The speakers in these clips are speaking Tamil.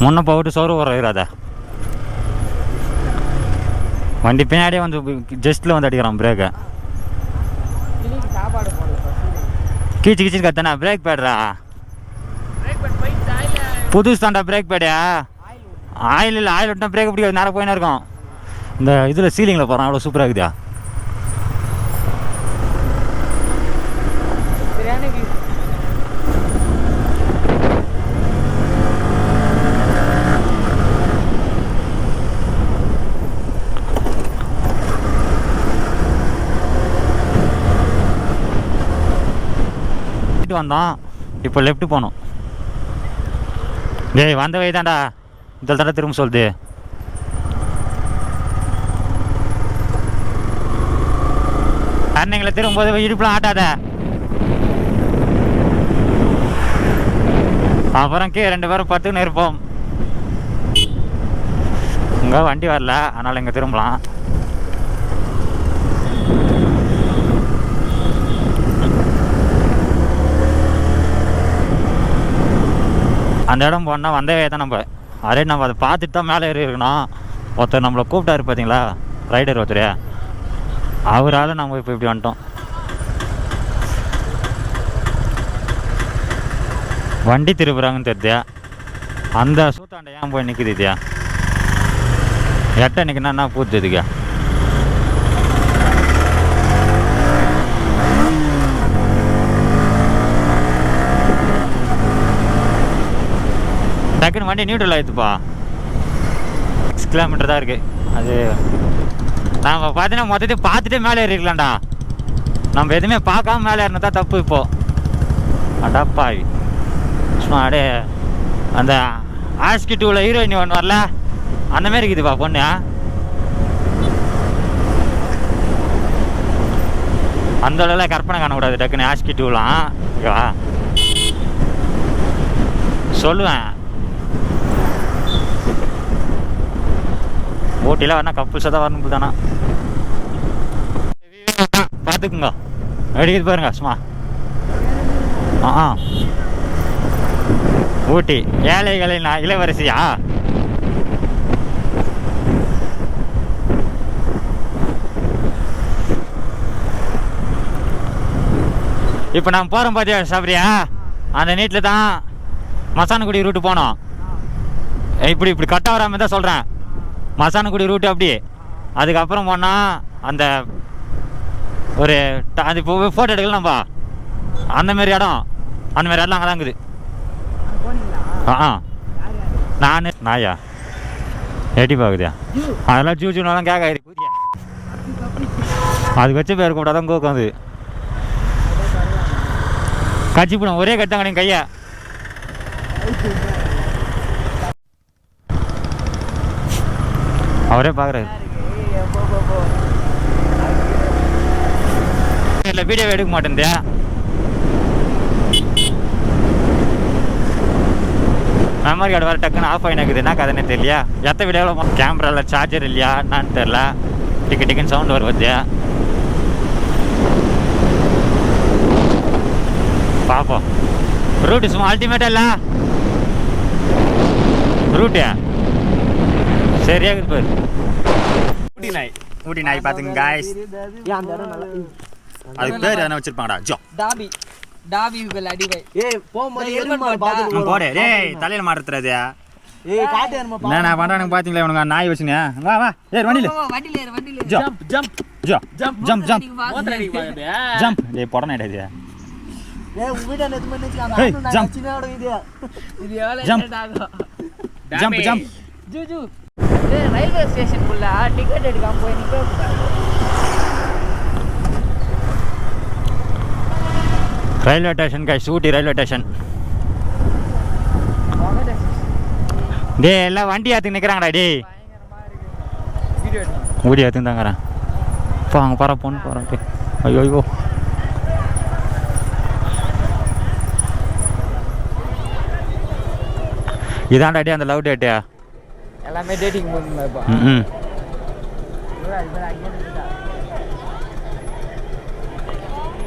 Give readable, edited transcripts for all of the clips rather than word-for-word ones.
முன்ன போட்டு சோறு வராத வண்டி பின்னாடியே வந்து ஜஸ்ட்டில் வந்து அடிக்கிறான் பிரேக்கை. கீச்சு கீச்சு கத்தனா பிரேக் பேடுறா புதுசு தாண்டா பிரேக் பேடு. ஆயில் இல்லை, ஆயில் விட்டா பிரேக் பிடிக்காது, நேரம் போயின்னு இருக்கும். இந்த இதில் சீலிங்கில் போகிறான், அவ்வளோ சூப்பராக இருக்குதா. வந்தோம், இப்போ லெஃப்ட் போனோம். டேய் வந்த வழி தாண்டா, இதில் தாண்டா திரும்ப சொல்லுது. அன்னைங்களை திரும்பும்போது இடுப்புலாம் ஆட்டாத. அப்புறம் கீழே 2 பேரும் 10ன்னு இருப்போம். இங்கே வண்டி வரல, அதனால் இங்கே திரும்பலாம். அந்த இடம் போனால் வந்தவே தான் நம்ம அதே நம்ம அதை பார்த்துட்டு தான் மேலே ஏறி இருக்கணும். ஒருத்தர் நம்மளை கூப்பிட்டாரு பார்த்தீங்களா, ரைடர் ஒருத்தர், அவரால் நம்ம இப்போ இப்படி வந்துட்டோம். வண்டி திருப்புறாங்கன்னு தெரியுது. அந்த சூத்தாண்டை ஏன் போய் நிற்குது இதுயா, எட்ட நிற்கணும்னா என்ன பூத்து இதுக்கு. டக்குன்னு வண்டி நியூட்ரல் ஆகிடுப்பா. 6 கிலோமீட்டர் தான் இருக்குது. அது நாம் பார்த்தீங்கன்னா மொத்தத்தையும் பார்த்துட்டே மேலே ஏறிக்கலாம்டா. நம்ம எதுவுமே பார்க்காம மேலே ஏறினா தான் தப்பு. இப்போது அடாப்பாவி சும்மா அப்படியே அந்த ஆஸ்கி 2ல் ஹீரோயின் ஒன்று வரல, அந்தமாரி இருக்குதுப்பா பொண்ணு. அந்த அளவுலாம் கற்பனை காணக்கூடாது டக்குன்னு ஆஸ்கி 2லாம். ஓகேவா, சொல்லுவேன். ஊட்டியில் வரணும் கப்புள்ஸாக தான் வரணும் தானா. பார்த்துக்குங்க, அடிக்குது பாருங்க சும்மா. ஊட்டி ஏழைகளின் இளவரசியா. இப்போ நான் போகிறோம் பார்த்தியா சாப்பிட்றியா, அந்த நீட்டில் தான் மசானக்குடி ரூட்டு போனோம். இப்படி கட்ட வராமல் தான் சொல்கிறேன். மசானக்குடி ரூட்டு அப்படி. அதுக்கப்புறம் போனால் அந்த ஒரு அது இப்போ ஃபோட்டோ எடுக்கலாம்ப்பா, அந்தமாரி இடம், அந்தமாரி இடம்லாம் அங்கே தான் இருக்குது. நான் நாயா எட்டி பார்க்குதியா, அதெல்லாம் ஜூஜூனாலாம் கேட்க கூதியா, அதுக்கு வச்ச பேர் கூட தான் கோக்கம். அது கட்சி போடும் ஒரே கட்டாங்க நீங்கள் கையை. அவரே பார்க்குறாரு. இல்லை வீடியோ எடுக்க மாட்டேன். மெமரி கார்டு வர டக்குன்னு ஆஃப் ஆகினாக்குது, என்ன கதைன்னே தெரியலையா. எத்த வீடியோவில் கேமராவில் சார்ஜர் இல்லையா என்னான்னு தெரில, டிக்கெட்டுன்னு சவுண்ட் வருவது. பார்ப்போம். ரூட்டு சும்மா அல்டிமேட்டாக இல்லை ரூட்டு, சரியா இருக்குது பாரு. ஊட்டி நாய் பார்த்துங்க காய்ஸ். அதுக்கு பேர் என்ன வச்சிருப்பாங்கடா, ஜோ டாபி டாபி அடிவை. ஏய் போம்போது எருமை பாத்து போடே. டேய் தலையில மாட்டறது. ஏய் காட்டு எருமை பா. நான் பண்றானுங்க பாத்தீங்களா இவனுங்க நாய் வச்சுனே. வா வா ஏறு வண்டில. வண்டில ஏறு வண்டில. Jump jump jump jump jump ஓட்ற அடி பாக்குது. ஜம்ப் டேய் போடனே டேய். ஏய் உவிட நேத்து மணிக்கு அந்த நான் சின்னோட இது எவ்வளவு லேட் ஆகும். ஜம்ப் ஜம்ப் ஜூ ஜூ. ஏய் ரயில்வே ஸ்டேஷன் குள்ள டிக்கெட் எடுக்காம போய் நிக்க கூடாது. Railway station guys, Ooty railway station. டே எல்லாம் வண்டி ஏற்றுக்கு நிற்கிறாங்கடா. Day video ஏற்றுன்னு தாங்கிறேன். இப்போ அங்கே போகிற பொண்ணு போகிறேன். ஐயோ ஐயோ இதான்டா டே அந்த லவ் டேட்டு எல்லாமே டேட்டிங் போகுதுங்களா இப்போ? ம்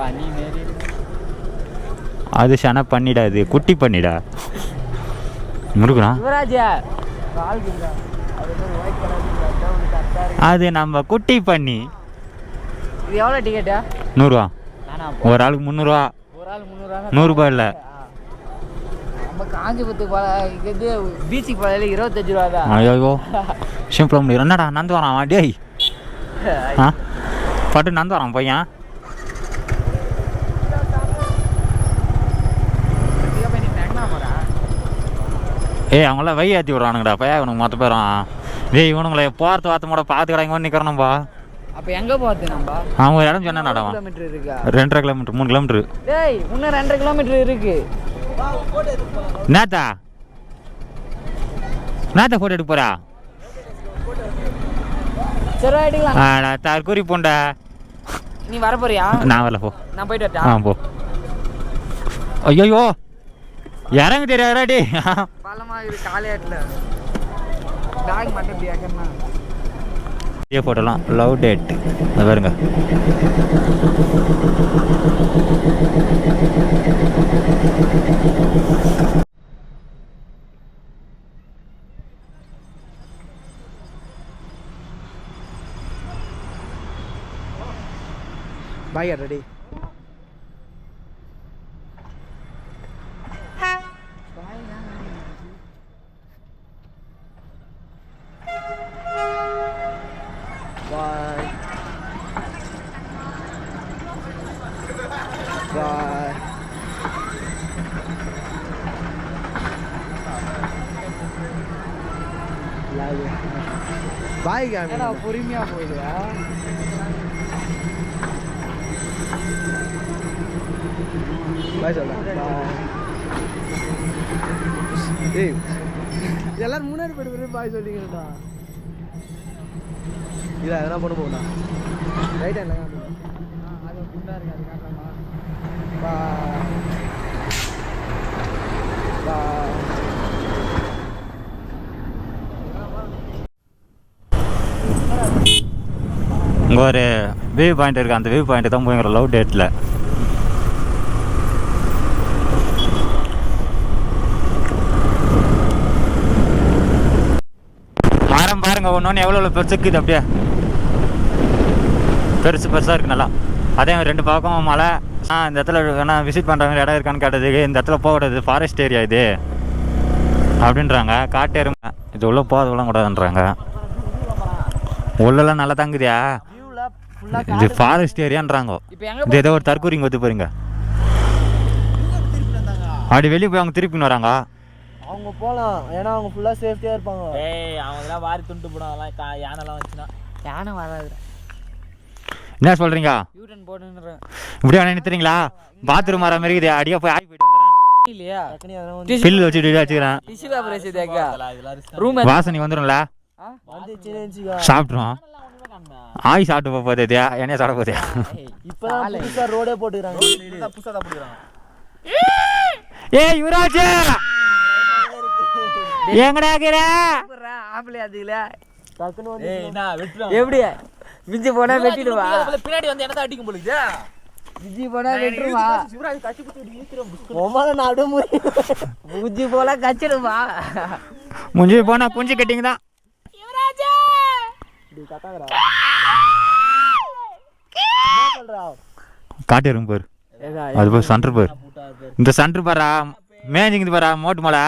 பண்ணி நேரி அது சன பண்ணிடா, இது குட்டி பண்ணிடா. முருகனா யுவராஜா அது நம்ம குட்டி பண்ணி. இது எவ்வளோ டிக்கெட்டா? 100 ரூபா. ஒரு ஆளுக்கு 300 ரூபா. ஒரு ஆள் 300 100 ரூபாய் இல்லை. நம்ம காஞ்சிபுரத்துக்கு இது பீச்சுக்கு போகல 25 ரூபா தான். ஐயோ சிம்பிளாக முடியும். என்னடா நந்து வரான் டேய். பட்டு நந்து வரான் பையன். ஏய் அவங்களாம் வை ஏற்றி விட்றானுங்கடா பையா இவனுக்கு மொத்த பேரும். டேய் இவனுங்களை போகிறது வார்த்தை கூட பார்த்து கடைங்க வந்து நிற்கிறோம்ப்பா. அப்போ எங்கே போகிறது நம்ம? அவங்க ஒரு இடம் சொன்னா நடவா கிலோமீட்டர் இருக்கா? 2.5 கிலோமீட்டர் 3 கிலோமீட்டர். டேய் இன்னும் 2.5 கிலோமீட்டர் இருக்கு. நேத்தா ஃபோட்டோ எடுக்க போறா? சரி எடுக்கலாம். தற்கூரி போண்டா. நீ வர போறியா? நான் வரல போ. நான் போயிட்டு வரட்டா? போ. ஐயோ இறங்க தெரியாதா டி? பழமா இது காலையாட்டில் பேக் மட்டும் இப்படி ஏக்கண்ணா. இதே போட்டோலாம் லவ் டேட் அது பாருங்க. பாய் ready. Bye. Bye. Bye gamin. Ana பொறுமையா போயிடுவா. Bye சொல்ல. Bye. ஏய் எல்லாரும் முன்னாடி போயிடு பாய் சொல்லிங்கடா. இல்ல அதெல்லாம் பண்ண போகுதா? ரைட் ஹேண்ட்ல காட்டுங்க. அது குண்டா இருக்கு அது காட்டலாமா? பா பா இங்கே ஒரு வியூ பாயிண்ட் இருக்குது. அந்த வியூ பாயிண்ட் தான் போய்ங்கிற லவ் டேட்டில். மரம் பாருங்க ஒன்று எவ்வளோ பெருசுக்குது. அப்படியே பெருசாக இருக்கு நல்லா. அதே 2 பக்கம் மலை. இந்த இடத்துல வேணா விசிட் பண்ணுற இடம் இருக்கான்னு கேட்டதுக்கு இந்த இடத்துல போகக்கூடாது ஃபாரஸ்ட் ஏரியா இது அப்படின்றாங்க. காட்டு எருமை இது உள்ளே போகலாம் கூடாதுன்றாங்க. உள்ளெல்லாம் நல்லா தாங்குதியா? இது ஃபாரஸ்ட் ஏரியான்றாங்க. இது ஏதோ ஒரு தற்கூரிங்க வந்து போறீங்க. அப்படி வெளியே போய் அவங்க திருப்பின்னு வராங்க. அவங்க போகலாம் ஏன்னா அவங்க ஃபுல்லாக சேஃப்டியாக இருப்பாங்க. ஏய் அவங்களாம் வாரி துண்டு போடும். அதெல்லாம் யானைலாம் வந்துச்சுன்னா யானை வராது. என்ன சொல்கிறீங்க? யூட்டன் போட்டுன்றேன். இப்படியே நினைத்துறீங்களா? பாத்ரூம் வர மாதிரி இது அடியாக போய் ஆகி போயிட்டு வந்துடுறேன். இல்லையா பில்லு வச்சுட்டு வச்சுக்கிறேன். டிஷ்யூ பேப்பர் வச்சுதாக்கா ரூம் வாசனை வந்துடும்ல. சாப்பிட்றோம். ஆய் சாப்பிட்டு போகுது என்னைய சாப்பிட போகுது. இப்போதான் புதுசாக ரோடே போட்டுக்கிறாங்க. புதுசாக தான் போட்டுக்கிறாங்க. ஏய் யுவராஜ் எங்கடா இருக்கிற? ஆம்பளை அதுல எப்படி மிஞ்சி போனா வெட்டிடுவா. பின்னாடி வந்து என்ன அடிக்கும் போலுது. மிஞ்சி போனா வெட்டுருவா. முஞ்சி போல கச்சிடுவா. முஞ்சி போனா குஞ்சு கட்டிங்க தான். காட்டிரும் பாரு. அது போய் சென்டர் பாரு. இந்த சென்டர் பாரா மேஞ்சிங்க பாரா மோட்டு மலை.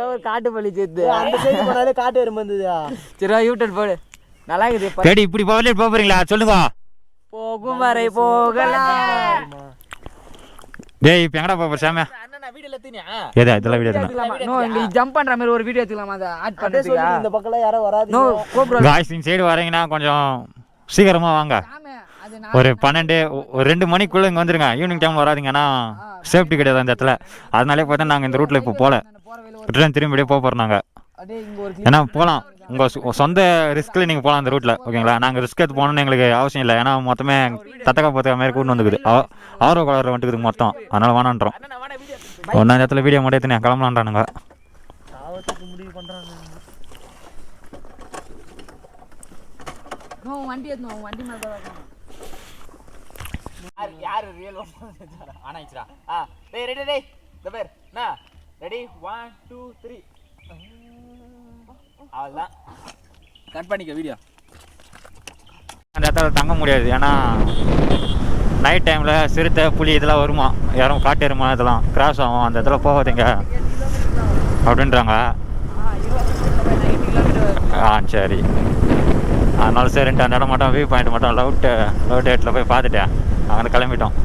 ஒரு காட்டு பள்ளி சேர்த்து அந்த சைடு போனாலே காட்டு எறும்பு வந்ததா. சரி யூட்டன் போடு நல்லா இருக்குது. டேடி இப்படி போறீங்களா சொல்லுங்க. போகும் வரை போகலாம். டேய் இப்போ எங்கடா போற சாமி? அண்ணா வீடியோல எடுத்தீங்க. ஏதா இதெல்லாம் வீடியோ எடுக்கலாம். நோ இங்க ஜம்ப் பண்ற மாதிரி ஒரு வீடியோ எடுக்கலாம். அத ஆட் பண்ணிட்டு இந்த பக்கல யாரோ வராது. நோ गाइस இந்த சைடு வரீங்கனா கொஞ்சம் சீக்கிரமா வாங்க. ஒரு 12 ஒரு 2 மணிக்குள்ள இங்க வந்துருங்க. ஈவினிங் டைம்ல வராதீங்கன்னா சேஃப்டி கிடையாது அந்த இடத்துல. அதனாலே பார்த்தா நாங்க இந்த ரூட்ல இப்போ போல ரிட்டர்ன் திரும்பியே போறோம் நாங்க. ஏன்னா போகலாம் உங்கள் சொந்த ரிஸ்கில் நீங்கள் போகலாம் அந்த ரூட்டில் ஓகேங்களா. நாங்கள் ரிஸ்க் எடுத்து போகணுன்னு எங்களுக்கு அவசியம் இல்லை. ஏன்னா மொத்தமே தத்தக்கா பத்தக்கா மாதிரி கூட்டு வந்துக்குது. ஆரோ கலரில் வந்துக்குது மொத்தம். அதனால் வேணான்றோம். ஒன்றா இடத்துல வீடியோ மட்டும் எடுத்து கிளம்பலான்றானுங்க. ரெடி 1 2 3 அவ்வளோதான், கட் பண்ணிக்க வீடியோ. அந்த இடத்துல தங்க முடியாது, ஏன்னா நைட் டைமில் சிறுத்தை புலி இதெல்லாம் வருமா, யாரும் காட்டு எருமா இதெல்லாம் கிராஸ் ஆகும், அந்த இடத்துல போகாதீங்க அப்படின்றாங்க. சரி, அதனால சரின்ட்டு அந்த இடம் மட்டும் வியூ பாயிண்ட் மட்டும் லவ் டேட்டில் போய் பார்த்துட்டேன், அங்கே கிளம்பிட்டோம்.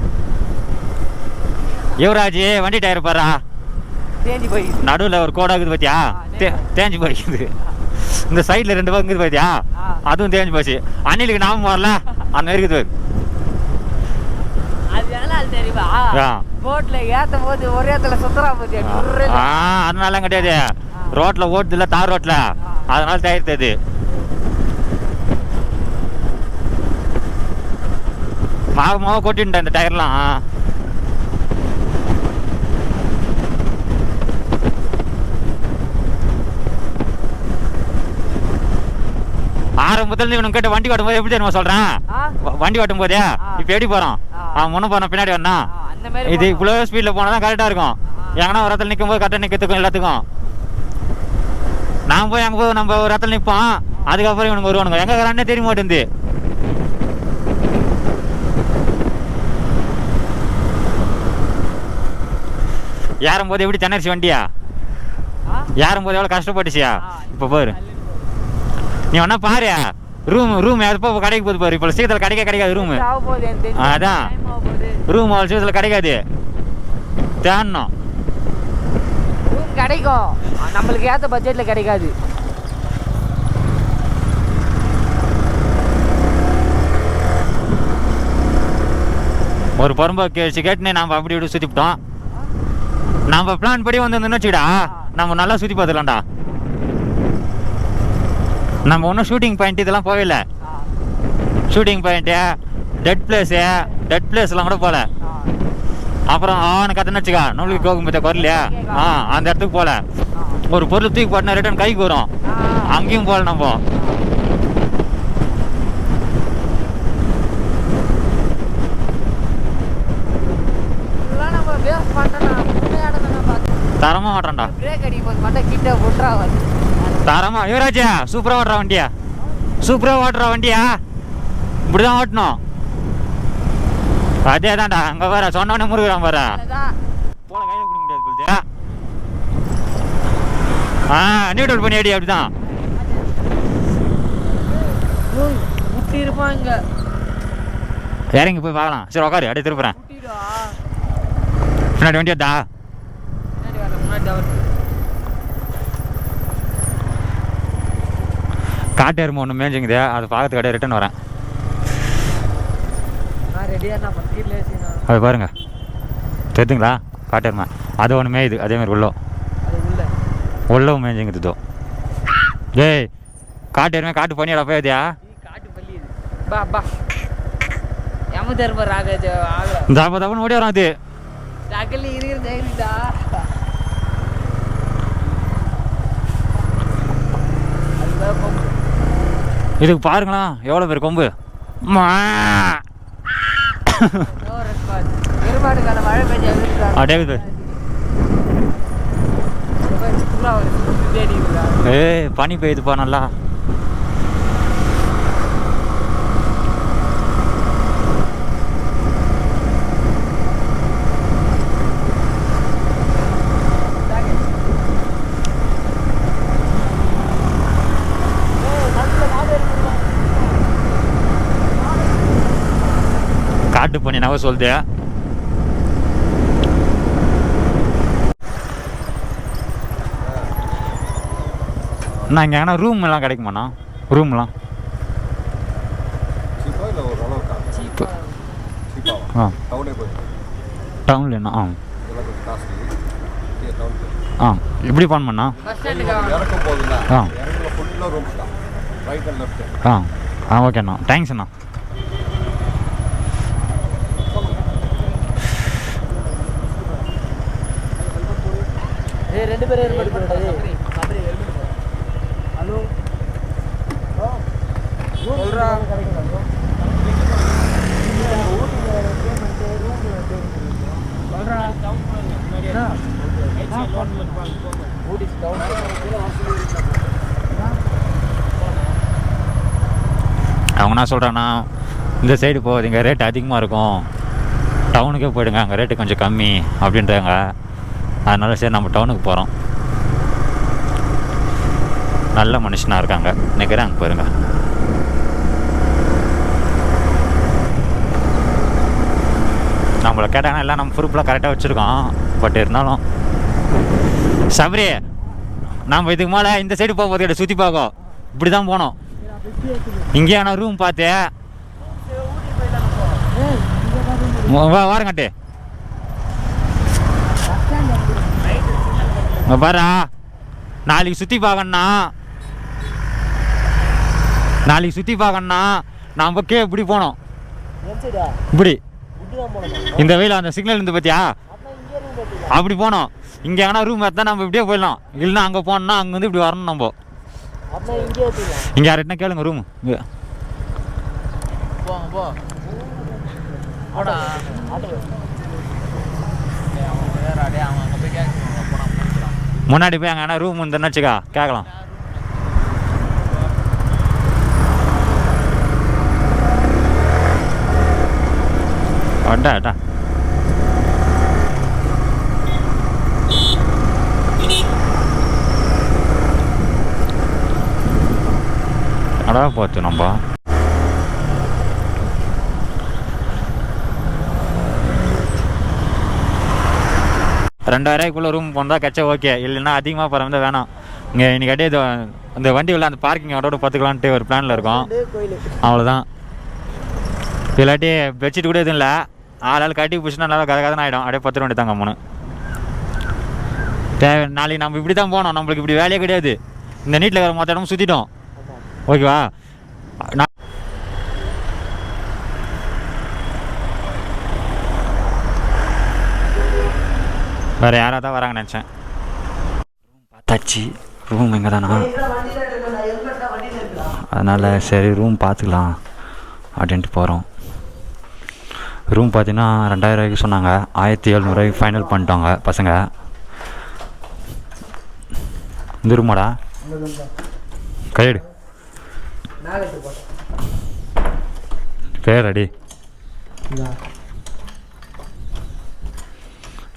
யுவராஜ் வண்டி டயர் பாரா தேஞ்சி போய் நடுவில் ஒரு கோடாகுது பார்த்தியா, தேஞ்சு போய்க்குது. இந்த சைடில் 2 பக்கம் இருக்குது பார்த்தியா, அதுவும் தேஞ்சு போச்சு. அணிலுக்கு நாம வரல அந்த மாதிரி இருக்குது. அதனால கிடையாது, ரோட்ல ஓட்டுது இல்ல, தார் ரோட்ல, அதனால தயாரித்தது. மாவு கொட்டிட்டேன் இந்த டயர்லாம். ஆரம்பத்துல இவனுக்கு கேட்ட வண்டி ஓட்டும் போது எப்படி தெரியுமா சொல்றேன், வண்டி ஓட்டும் போதே இப்ப எப்படி போறோம், அவன் முன்ன போன பின்னாடி வரணும், இது இவ்வளவு ஸ்பீட்ல போனாதான் கரெக்டா இருக்கும். ஏன்னா ஒரு இடத்துல நிற்கும் போது கரெக்டா நிக்கிறதுக்கும் எல்லாத்துக்கும். நான் போய் அங்க போய் நம்ம ஒரு இடத்துல நிற்போம், அதுக்கப்புறம் இவனுக்கு வருவானுங்க, எங்க கரானே தெரிய மாட்டேங்குது. ஏறும் போது எப்படி தென்னரிசி வண்டியா, ஏறும் போது எவ்வளவு கஷ்டப்பட்டுச்சியா. இப்ப பாரு, நீ ஒன்னா பாரு, ரூம் எப்போ கடைக்கு போது பாரு. இப்போ சீக்கிரத்தில் கிடைக்காது ரூமு, அதான் ரூம் அவ்வளோ சீக்கிரத்தில் கிடைக்காது, தேடணும். கிடைக்கும், நம்மளுக்கு ஏற்ற பட்ஜெட்டில் கிடைக்காது. ஒரு பொறும்பை கேட்டுன்னு நம்ம அப்படி இப்படி சுற்றிவிட்டோம். நம்ம பிளான் படி வந்து வச்சுக்கிடா நம்ம நல்லா சுற்றி பார்த்துக்கலாம்டா. நம்ம ஒன்றும் ஷூட்டிங் பாயிண்ட் இதெல்லாம் போகல, ஷூட்டிங் பாயிண்ட்டு டெட் பிளேஸ்லாம் கூட போகல. அப்புறம் அவனுக்கு கற்றுன்னு வச்சுக்கா, நம்மளுக்கு கோகும் பற்றிய குரலையா, அந்த இடத்துக்கு போகல. ஒரு பொருள் தூக்கி போட்டா ரிட்டர்ன் கைக்கு வரும், அங்கேயும் போகல நம்ம. தரமா மாட்டான்டா, தரமா. யுவராஜா சூப்பரா ஓட்டுற வண்டியா, சூப்பரா ஓட்டுற வண்டியா, இப்படிதான் ஓட்டணும். அதே தான்டா, அங்க வர சொன்னோடனே முருகிறான் வர போல கையில குடிக்க முடியாது போலுது. நியூட்ரல் பண்ணி அடி, அப்படிதான் இறங்கி போய் பார்க்கலாம். சரி உக்காரு, அப்படியே திருப்புறேன். பின்னாடி வண்டி வந்தா காட்டு எருமை ஒன்று மேய்ஞ்சிங்குது, அது பார்க்கறதுக்கு அப்படியே ரிட்டர்ன் வரேன். அது பாருங்க தெரியுதுங்களா, காட்டு எருமை அது ஒன்று மேயுது, அதேமாதிரி உள்ளவும் மேய்ஞ்சிங்குது. ஏய் காட்டு எருமை காட்டு பண்ணிடா போயதியா, தப்புன்னு ஓடி வரும். அது இதுக்கு பாருங்களா எவ்வளோ பேர் கொம்பு. ஏய் பனி பெய்யுதுப்பா நல்லா. காட்டு பண்ணி நவ சொல்லுது. நான் இங்கே எங்கன்னா ரூம் எல்லாம் கிடைக்குமாண்ணா, ரூம்லாம் டவுனில் என்ன இப்படி பண்ணா ஓகேண்ணா, தேங்க்ஸ்ண்ணா. ரெண்டு பேரும் ஏற்பாடு பண்ணுறது. ஹலோ சொல்கிறா சொல்கிறா அவங்க என்ன சொல்கிறாங்கன்னா இந்த சைடு போகாதீங்க, ரேட் அதிகமாக இருக்கும், டவுனுக்கே போயிடுங்க, அங்கே ரேட்டு கொஞ்சம் கம்மி அப்படின்றாங்க. அதனால சரி நம்ம டவுனுக்கு போகிறோம். நல்ல மனுஷனாக இருக்காங்க நினைக்கிறேன். அங்கே போயிருங்க. நம்மளை கேட்டாங்கன்னா எல்லாம் நம்ம ப்ரூஃப்லாம் கரெக்டாக வச்சுருக்கோம். பட் இருந்தாலும் சபரி நாம் இதுக்கு மேலே இந்த சைடு போகும்போது கிட்ட சுற்றி பார்க்கோம். இப்படி தான் போனோம். இங்கே ஆனால் ரூம் பார்த்து வாரங்கட்டு பாரா. நாளைக்கு சுற்றி பார்க்கணுன்னா நமக்கே இப்படி போனோம். இப்படி இந்த வெயில் அந்த சிக்னல் இருந்து பார்த்தியா, அப்படி போனோம். இங்கே ஆனால் ரூம் எடுத்தால் நம்ம இப்படியே போயிடலாம். இல்லைன்னா அங்கே போனோம்னா அங்கே வந்து இப்படி வரணும். நம்ம இங்கே யார்கிட்டனா கேளுங்க ரூம். முன்னாடி போய் அங்கே ரூம் இருந்துன்னு வச்சுக்கா கேட்கலாம். அட்டா அடா போச்சு. நம்ம 2000 ரூம் போனால் கச்சா ஓகே. இல்லைன்னா அதிகமாக போகிற வேணாம். இங்கே இன்னைக்கு இது அந்த வண்டி உள்ள அந்த பார்க்கிங் அதோட பார்த்துக்கலான்ட்டு ஒரு பிளானில் இருக்கோம். அவ்வளோதான். இல்லாட்டி பெட்ஷீட் கூட எதுவும் இல்லை. ஆளால் கட்டி பிடிச்சினா நல்லா கதை ஆகிடும். அப்படியே 10 ரூபாய் தாங்க மூணு தேவை. நாளைக்கு நம்ம இப்படி தான் போனோம். நம்மளுக்கு இப்படி வேலையே கிடையாது. இந்த நீட்டில் இருக்கிற மொத்த இடமும் சுற்றிட்டோம். ஓகேவா? வேறு யாராக தான் வராங்கன்னு நினச்சேன். ரூம் பார்த்தாச்சு. ரூம் எங்கே தானா, அதனால் சரி ரூம் பார்த்துக்கலாம் அப்படின்ட்டு போகிறோம். ரூம் பார்த்தீங்கன்னா 2000 சொன்னாங்க. 1700 ஃபைனல் பண்ணிட்டாங்க பசங்க. இந்த ரூமாடா கையெடு பேர் அடி.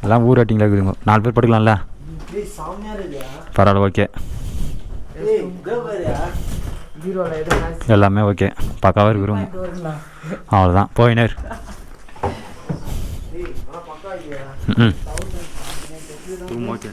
எல்லாம் ஊர் அட்டிங்களா இருக்குதுங்க. 4 பேர் படுக்கலாம்ல. பரவாயில்ல. ஓகே எல்லாமே ஓகே. பக்காவாக இருக்கு ரூம். அவ்வளோதான் போயினர். Room okay.